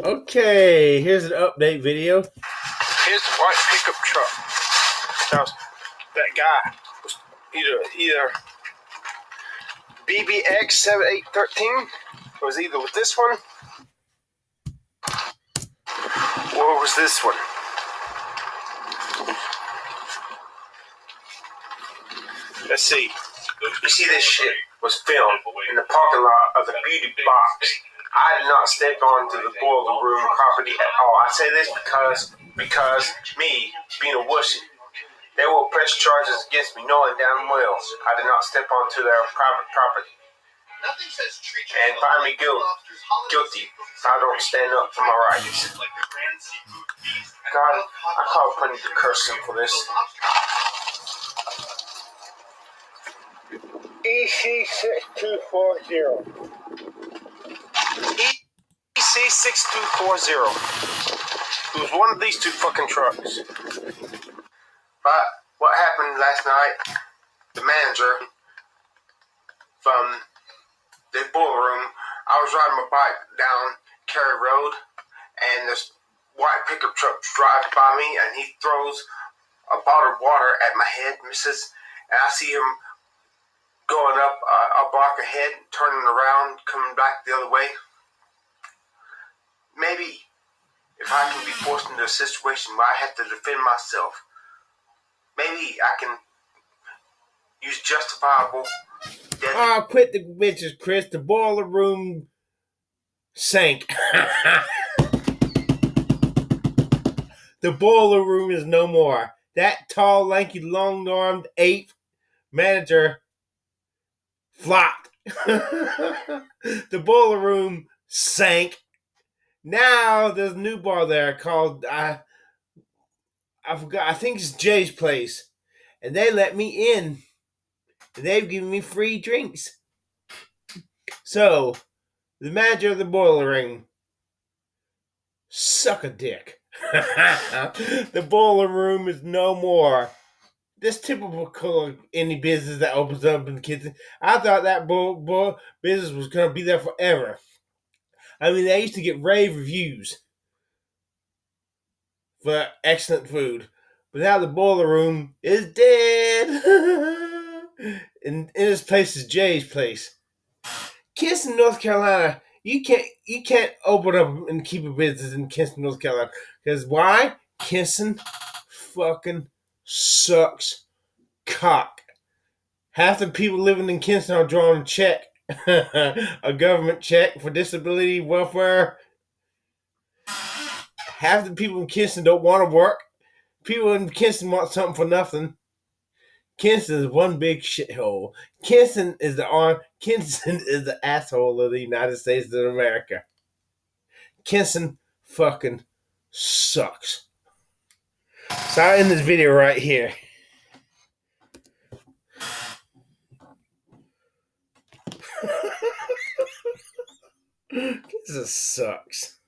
Okay, here's an update video. Here's the white pickup truck. Now, that guy was either BBX 7813. It was either with this one or it was this one. Let's see. You see, this shit was filmed in the parking lot of the beauty box. I did not step onto the boiler room property at all. I say this because me being a wussy, they will press charges against me knowing damn well I did not step onto their private property and find me guilty if I don't stand up for my rights. God, I call upon you to curse him for this. EC6240. EC6240. It was one of these two fucking trucks. But what happened last night, the manager from the boiler room, I was riding my bike down Cary Road, and this white pickup truck drives by me, and he throws a bottle of water at my head, misses, and I see him going up a block ahead, turning around, coming back the other way. Maybe if I can be forced into a situation where I have to defend myself, maybe I can use justifiable death. Oh, quit the bitches, Chris. The boiler room sank. The boiler room is no more. That tall, lanky, long-armed ape manager flopped. The boiler room sank. Now there's a new bar there called I forgot. I think it's Jay's Place, and they let me in. And they've given me free drinks. So the manager of the boiler room, suck a dick. The boiler room is no more. This typical any business that opens up in the kitchen. I thought that business was going to be there forever. I mean, they used to get rave reviews for excellent food. But now the boiler room is dead. And this place is Jay's Place. Kinston, North Carolina. You can't open up and keep a business in Kinston, North Carolina. Because why? Kinston fucking sucks cock. Half the people living in Kinston are drawing a check. A government check for disability welfare. Half the people in Kinston don't want to work. People in Kinston want something for nothing. Kinston is one big shithole. Kinston is the asshole of the United States of America. Kinston fucking sucks. So I end this video right here. This sucks.